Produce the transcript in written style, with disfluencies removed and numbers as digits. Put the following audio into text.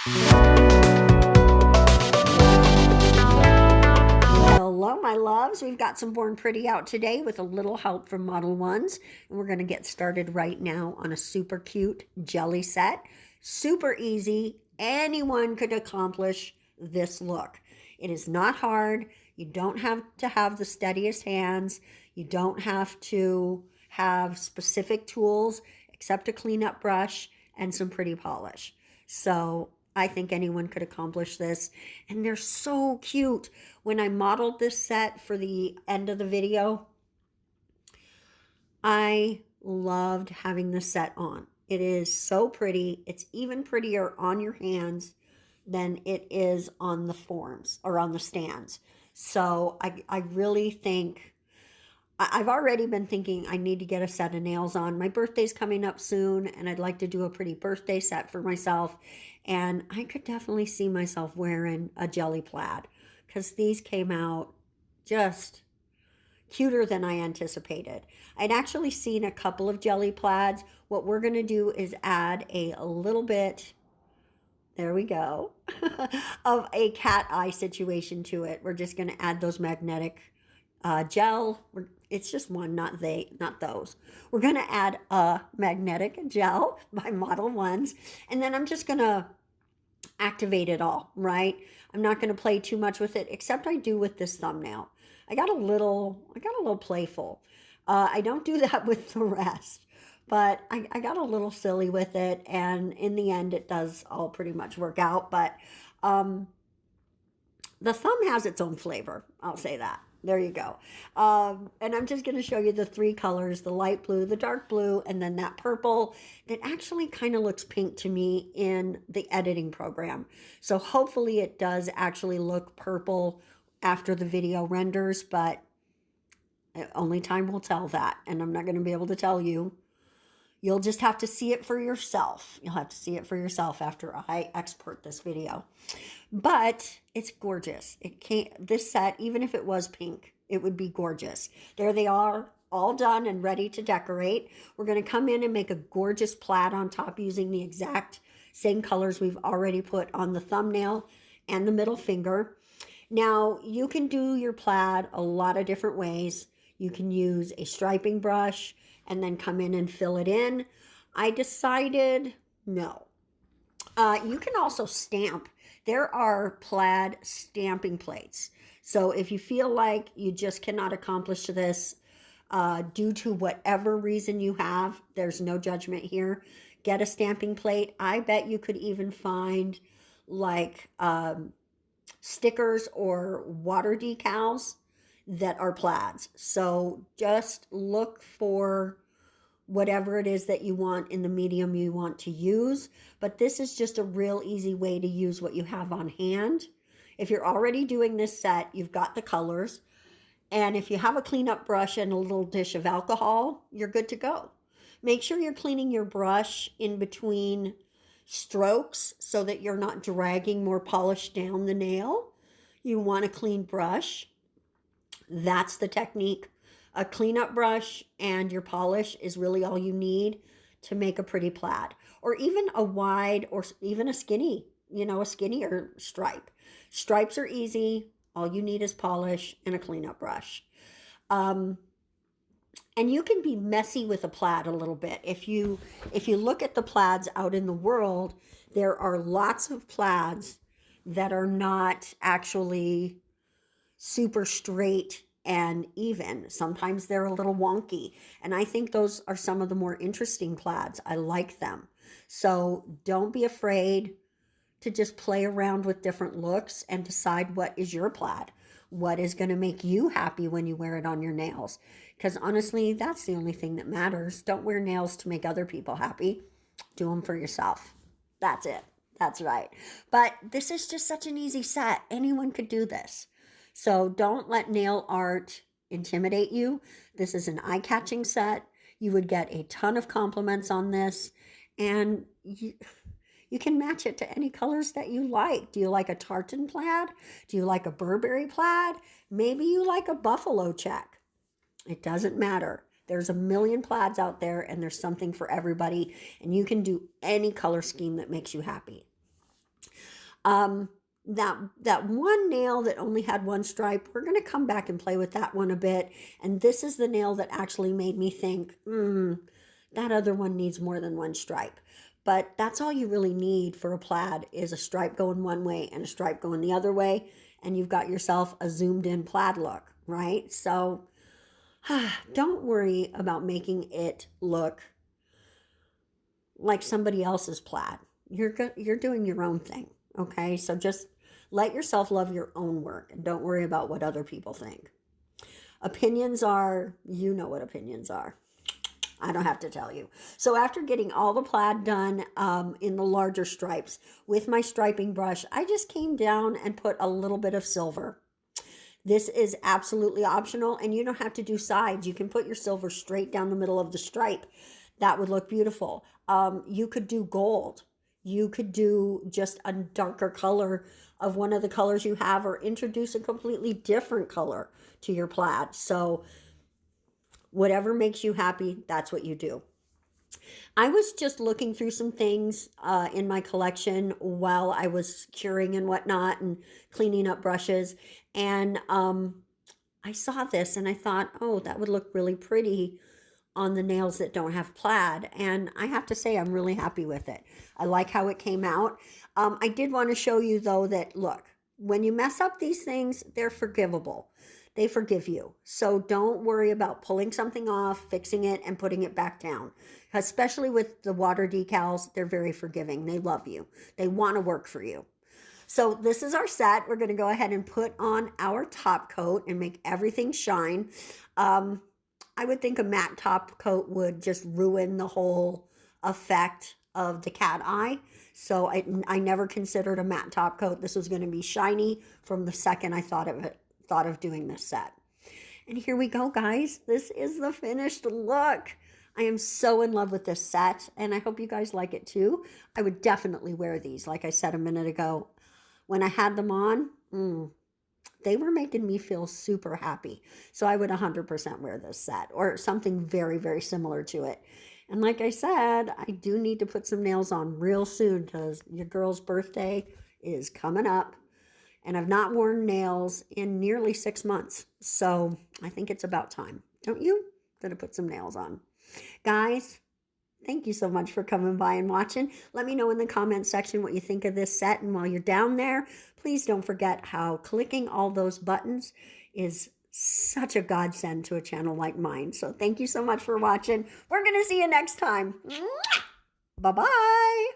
Hello, my loves. We've got some Born Pretty out today with a little help from Modelones. And we're going to get started right now on a super cute jelly set. Super easy. Anyone could accomplish this look. It is not hard. You don't have to have the steadiest hands. You don't have to have specific tools except a cleanup brush and some pretty polish. So I think anyone could accomplish this. And they're so cute. When I modeled this set for the end of the video, I loved having this set on. It is so pretty. It's even prettier on your hands than it is on the forms or on the stands. So I really think I've already been thinking I need to get a set of nails on. My birthday's coming up soon, and I'd like to do a pretty birthday set for myself. And I could definitely see myself wearing a jelly plaid because these came out just cuter than I anticipated. I'd actually seen a couple of jelly plaids. What we're going to do is add a little bit, there we go, of a cat eye situation to it. We're just going to add those magnetic gel. It's just one, not those. We're going to add a magnetic gel by Modelones, and then I'm just going to activate it all, right? I'm not going to play too much with it, except I do with this thumbnail. I got a little playful. I don't do that with the rest, but I got a little silly with it, and in the end, it does all pretty much work out. But the thumb has its own flavor. I'll say that. There you go. And I'm just going to show you the three colors, the light blue, the dark blue, and then that purple that actually kind of looks pink to me in the editing program. So hopefully it does actually look purple after the video renders, but only time will tell that. And I'm not going to be able to tell you. You'll just have to see it for yourself. You'll have to see it for yourself after I export this video. But it's gorgeous. It can't, this set, even if it was pink, it would be gorgeous. There they are, all done and ready to decorate. We're going to come in and make a gorgeous plaid on top using the exact same colors we've already put on the thumbnail and the middle finger. Now, you can do your plaid a lot of different ways. You can use a striping brush and then come in and fill it in. I decided no. You can also stamp. There are plaid stamping plates. So if you feel like you just cannot accomplish this due to whatever reason you have, there's no judgment here. Get a stamping plate. I bet you could even find like stickers or water decals that are plaids. So just look for whatever it is that you want in the medium you want to use. But this is just a real easy way to use what you have on hand. If you're already doing this set, you've got the colors. And if you have a cleanup brush and a little dish of alcohol, you're good to go. Make sure you're cleaning your brush in between strokes so that you're not dragging more polish down the nail. You want a clean brush. That's the technique. A cleanup brush and your polish is really all you need to make a pretty plaid, or even a wide or even a skinny, a skinnier stripe. Stripes are easy. All you need is polish and a cleanup brush. And you can be messy with a plaid a little bit. If you look at the plaids out in the world, there are lots of plaids that are not actually super straight and even. Sometimes they're a little wonky. And I think those are some of the more interesting plaids. I like them. So don't be afraid to just play around with different looks and decide what is your plaid. What is going to make you happy when you wear it on your nails? Because honestly, that's the only thing that matters. Don't wear nails to make other people happy. Do them for yourself. That's it. That's right. But this is just such an easy set. Anyone could do this. So don't let nail art intimidate you. This is an eye-catching set. You would get a ton of compliments on this. And you can match it to any colors that you like. Do you like a tartan plaid? Do you like a Burberry plaid? Maybe you like a buffalo check. It doesn't matter. There's a million plaids out there, and there's something for everybody. And you can do any color scheme that makes you happy. That one nail that only had one stripe, we're going to come back and play with that one a bit. And this is the nail that actually made me think, that other one needs more than one stripe. But that's all you really need for a plaid is a stripe going one way and a stripe going the other way. And you've got yourself a zoomed in plaid look, right? So don't worry about making it look like somebody else's plaid. You're doing your own thing, okay? So just let yourself love your own work and don't worry about what other people think. Opinions are, you know what opinions are. I don't have to tell you. So after getting all the plaid done in the larger stripes with my striping brush, I just came down and put a little bit of silver. This is absolutely optional, and you don't have to do sides. You can put your silver straight down the middle of the stripe. That would look beautiful. You could do gold. You could do just a darker color of one of the colors you have, or introduce a completely different color to your plaid. So whatever makes you happy, that's what you do. I was just looking through some things in my collection while I was curing and whatnot and cleaning up brushes. And I saw this and I thought, oh, that would look really pretty on the nails that don't have plaid. And I have to say, I'm really happy with it. I like how it came out. I did want to show you though that, look, when you mess up these things, they're forgivable. They forgive you. So don't worry about pulling something off, fixing it, and putting it back down. Especially with the water decals, they're very forgiving. They love you. They want to work for you. So this is our set. We're going to go ahead and put on our top coat and make everything shine. I would think a matte top coat would just ruin the whole effect of the cat eye. So I never considered a matte top coat. This was going to be shiny from the second I thought of doing this set. And here we go, guys. This is the finished look. I am so in love with this set, and I hope you guys like it too. I would definitely wear these. Like I said a minute ago, when I had them on, they were making me feel super happy. So I would 100% wear this set or something very, very similar to it. And like I said, I do need to put some nails on real soon because your girl's birthday is coming up. And I've not worn nails in nearly 6 months. So I think it's about time. Don't you? That I put some nails on. Guys, thank you so much for coming by and watching. Let me know in the comment section what you think of this set. And while you're down there, please don't forget how clicking all those buttons is such a godsend to a channel like mine. So thank you so much for watching. We're going to see you next time. Bye-bye.